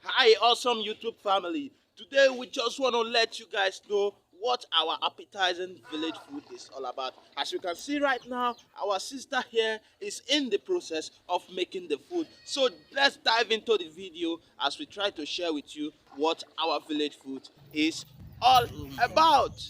Hi, awesome YouTube family. Today we just want to let you guys know what our appetizing village food is all about. As you can see right now, our sister here is in the process of making the food. So let's dive into the video as we try to share with you what our village food is all about.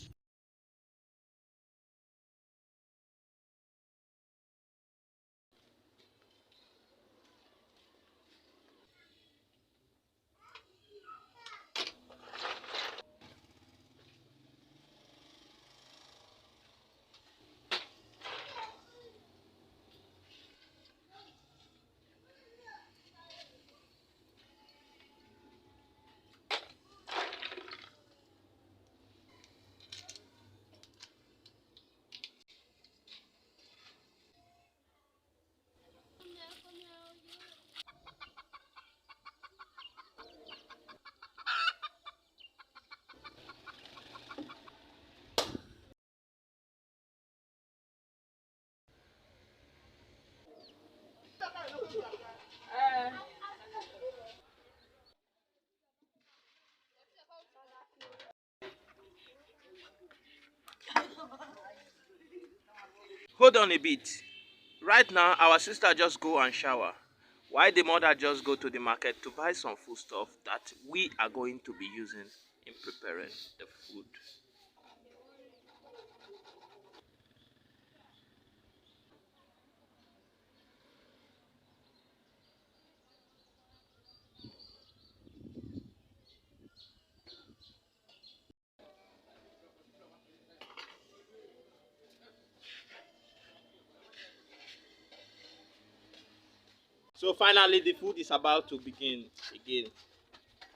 Hold on a bit. Right now, our sister just go and shower. Why the mother just go to the market to buy some food stuff that we are going to be using in preparing the food. So finally, the food is about to begin again.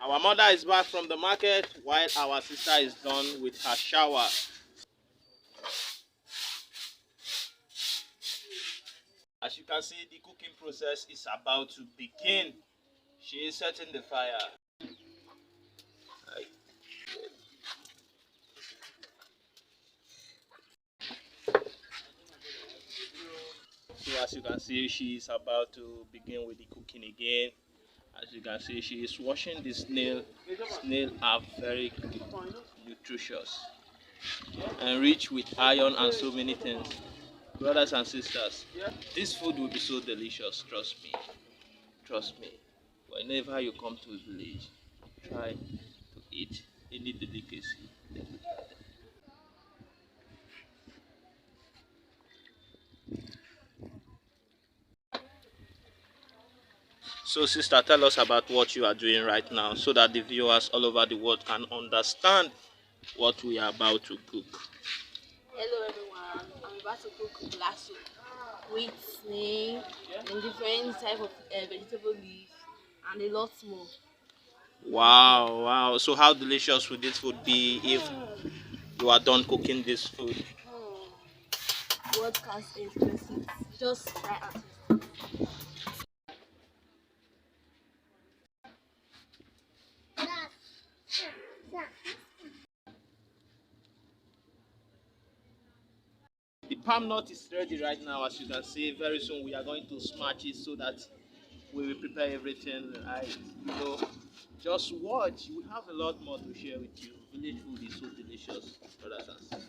Our mother is back from the market while our sister is done with her shower. As you can see, the cooking process is about to begin. She is setting the fire. So as you can see, she is about to begin with the cooking again. As you can see, she is washing the snail. Snail are very nutritious and rich with iron and so many things. Brothers and sisters, this food will be so delicious, trust me. Trust me. Whenever you come to a village, try to eat any delicacy. So sister, tell us about what you are doing right now so that the viewers all over the world can understand what we are about to cook. Hello everyone, I'm about to cook black soup with snail and different type of vegetable leaf and a lot more. Wow, wow. So how delicious would this food be if you are done cooking this food? What can express it? Just try and taste. The palm nut is ready right now, as you can see. Very soon we are going to smash it so that we will prepare everything right. You know, just watch. We have a lot more to share with you. Village food is so delicious, brothers and sisters.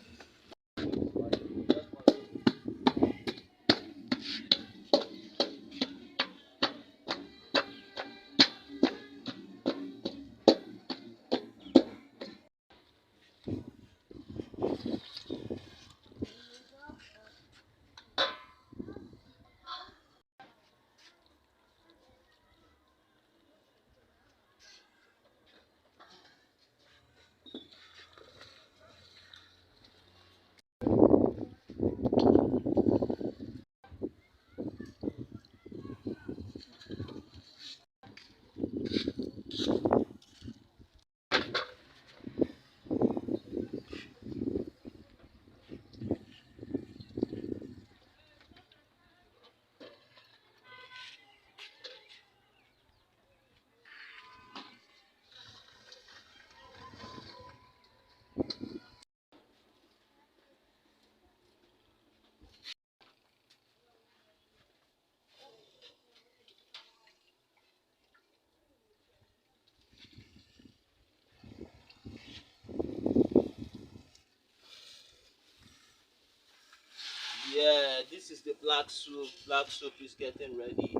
this is the black soup. Black soup is getting ready.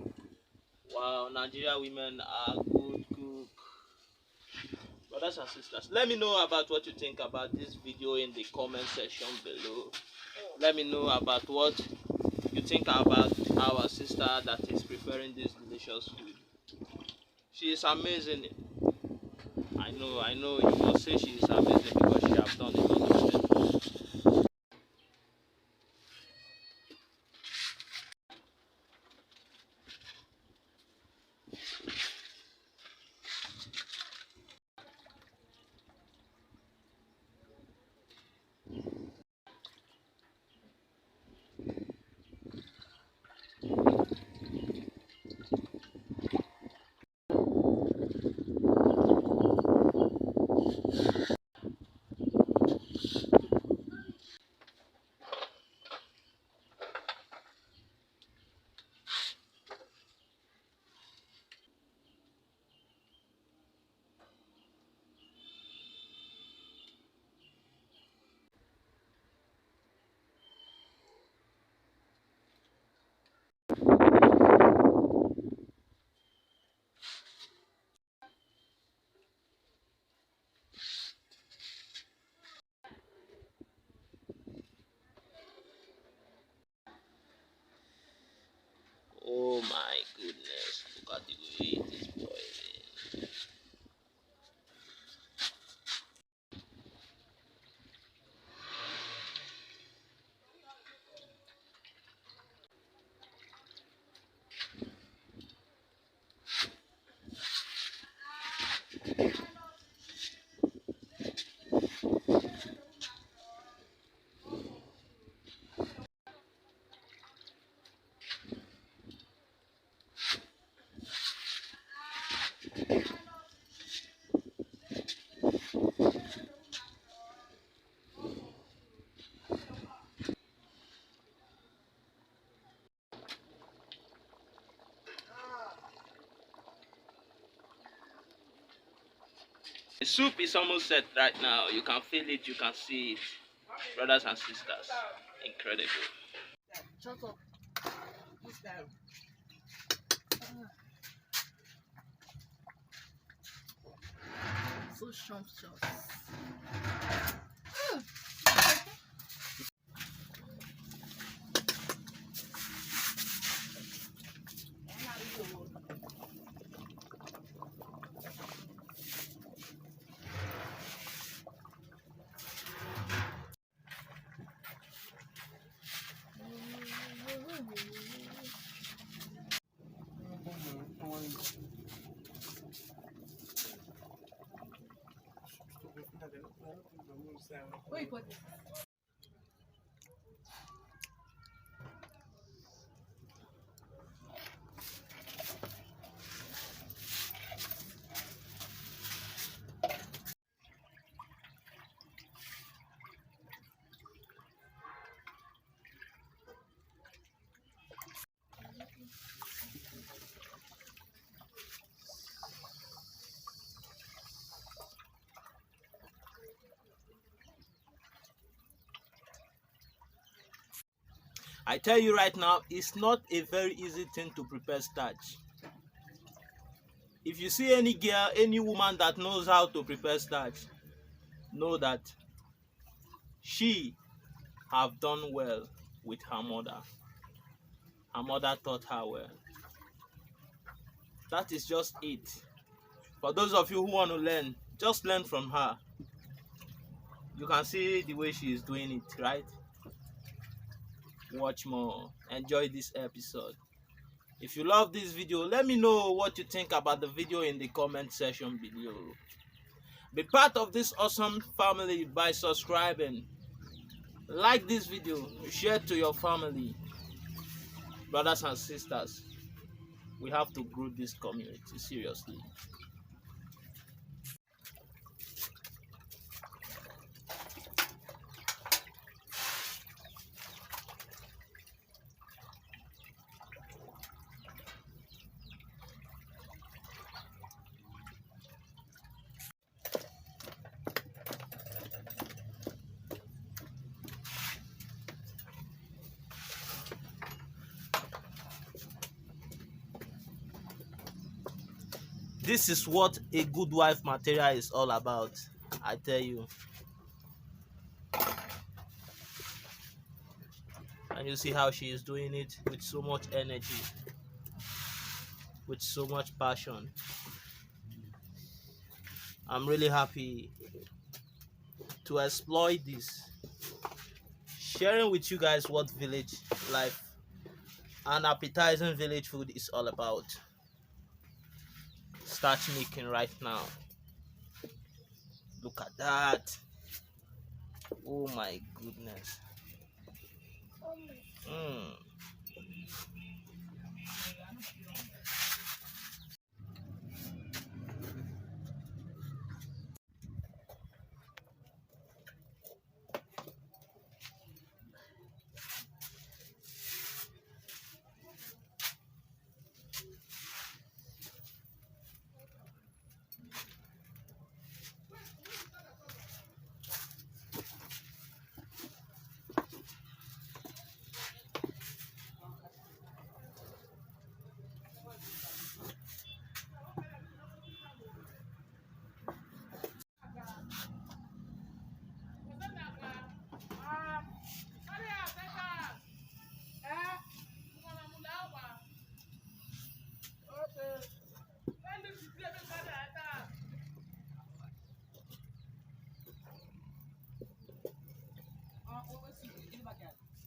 Wow, Nigeria women are good cook. Brothers and sisters, let me know about what you think about this video in the comment section below. Let me know about what you think about our sister that is preparing this delicious food. She is amazing. I know you must say she is amazing because she has done a lot of things. Oh my goodness, look at the way it is boiling. The soup is almost set right now. You can feel it, you can see it. Brothers and sisters, incredible. Shut up. This guy. So sumptuous. Wait, what? I tell you right now, it's not a very easy thing to prepare starch. If you see any girl, any woman that knows how to prepare starch, know that she have done well with her mother. Her mother taught her well. That is just it. For those of you who want to learn, just learn from her. You can see the way she is doing it, right? Watch more. Enjoy this episode. If you love this video, let me know what you think about the video in the comment section below. Be part of this awesome family by subscribing. Like this video, share to your family. Brothers and sisters, we have to grow this community seriously. This is what a good wife material is all about, I tell you. And you see how she is doing it with so much energy, with so much passion. I'm really happy to exploit this, sharing with you guys what village life and appetizing village food is all about. Start making right now. Look at that. Oh my goodness. Mm.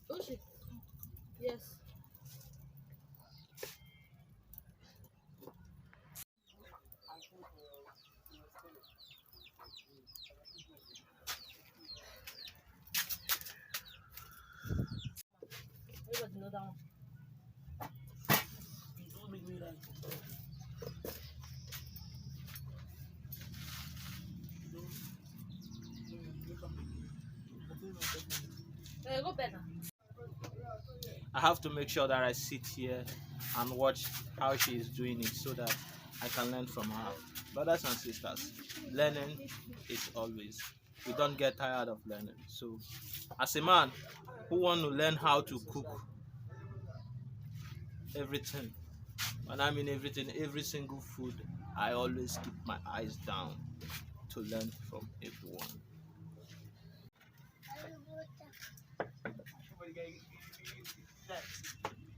Oshi. Yes. Everybody know that one. Go better. I have to make sure that I sit here and watch how she is doing it so that I can learn from her. Brothers and sisters, learning is always. We don't get tired of learning. So, as a man who want to learn how to cook everything, when I mean everything, every single food, I always keep my eyes down to learn from everyone.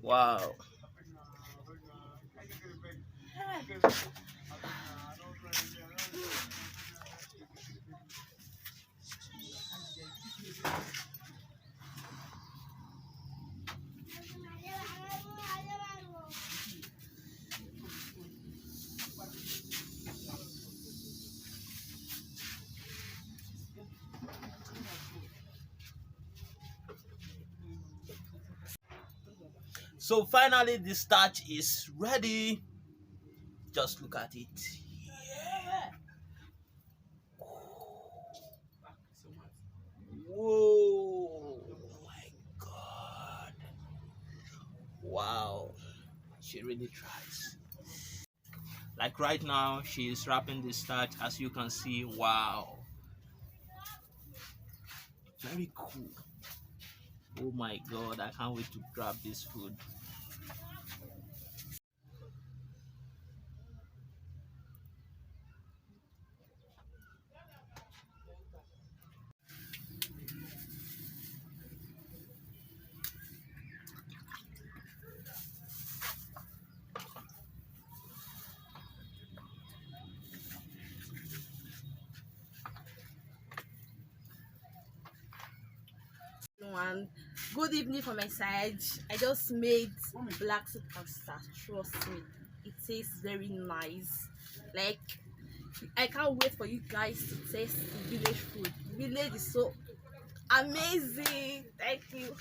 Wow. So finally the starch is ready. Just look at it. Yeah. Whoa. Oh my god. Wow. She really tries. Like right now, she is wrapping the starch, as you can see. Wow. Very cool. Oh my god, I can't wait to grab this food. Everyone, good evening from my side. I just made black soup pasta. Trust me, it tastes very nice. Like, I can't wait for you guys to taste the village food. Village is so amazing. Thank you.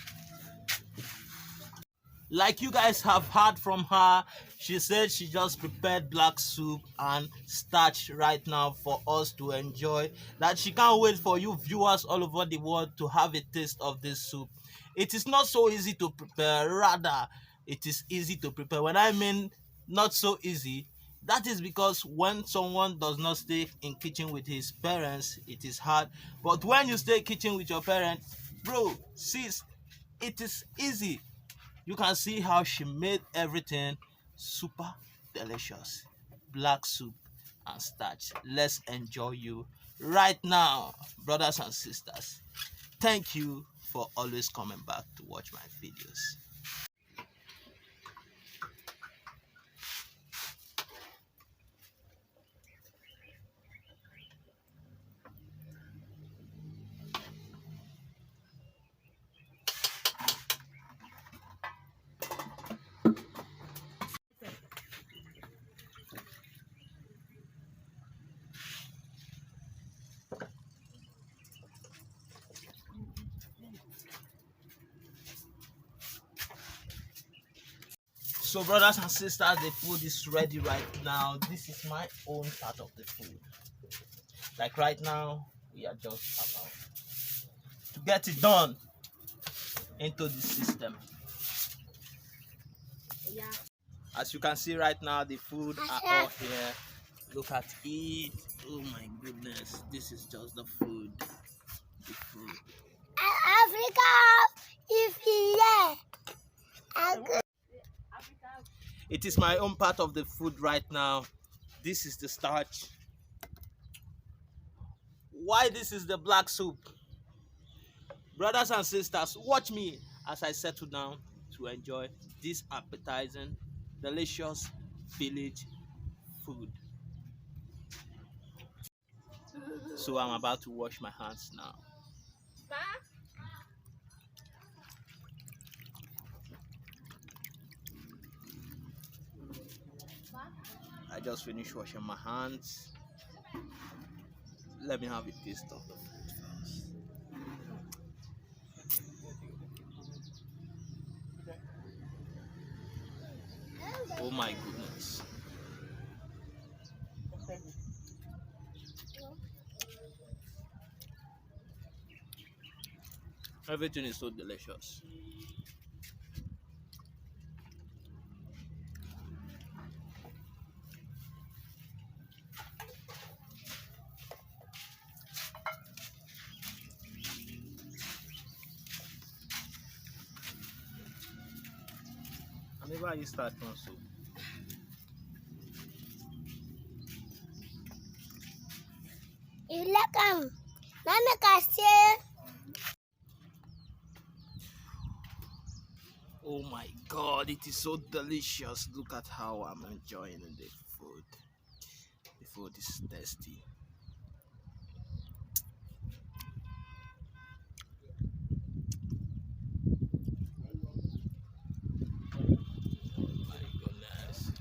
Like you guys have heard from her, she said she just prepared black soup and starch right now for us to enjoy. That she can't wait for you viewers all over the world to have a taste of this soup. It is not so easy to prepare, rather it is easy to prepare. When I mean not so easy, that is because when someone does not stay in kitchen with his parents, it is hard. But when you stay kitchen with your parents, bro, sis, it is easy. You can see how she made everything super delicious. Black soup. and starch. Let's enjoy you right now, brothers and sisters. Thank you for always coming back to watch my videos. So brothers and sisters, the food is ready right now. This is my own part of the food. Like right now, we are just about to get it done into the system. Yeah. As you can see right now, the food are all here. Look at it. Oh my goodness, this is just the food. The food. Africa is here. It is my own part of the food right now. This is the starch. Why this is the black soup? Brothers and sisters, watch me as I settle down to enjoy this appetizing, delicious village food. So I'm about to wash my hands now. I just finished washing my hands. Let me have a taste of the food first. Oh my goodness. Everything is so delicious. I never used that one soup. You like Mama Cassie. Oh my god, it is so delicious. Look at how I'm enjoying the food. The food is tasty. My goodness.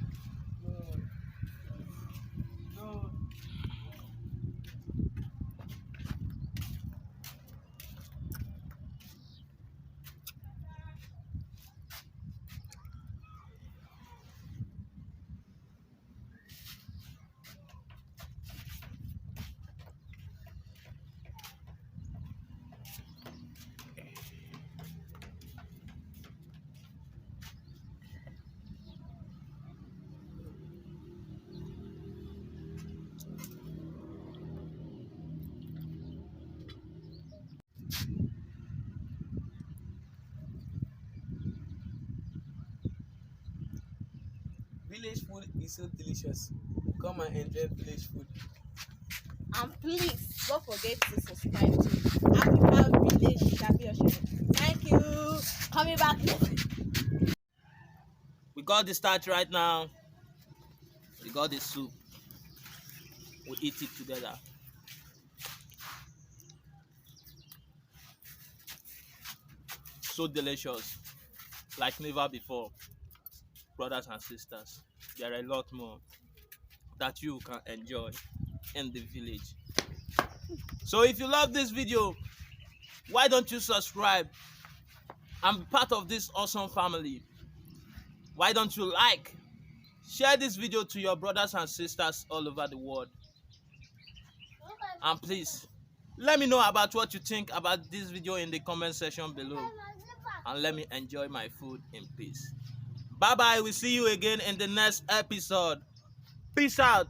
Village food is so delicious. Come and enjoy village food. And please don't forget to subscribe to African Village Champion. Thank you. Coming back. We got the starch right now. We got the soup. We eat it together. So delicious. Like never before. Brothers and sisters, there are a lot more that you can enjoy in the village. So if you love this video, why don't you subscribe and be part of this awesome family? Why don't you like, share this video to your brothers and sisters all over the world? And please, let me know about what you think about this video in the comment section below. And let me enjoy my food in peace. Bye bye. We'll see you again in the next episode. Peace out.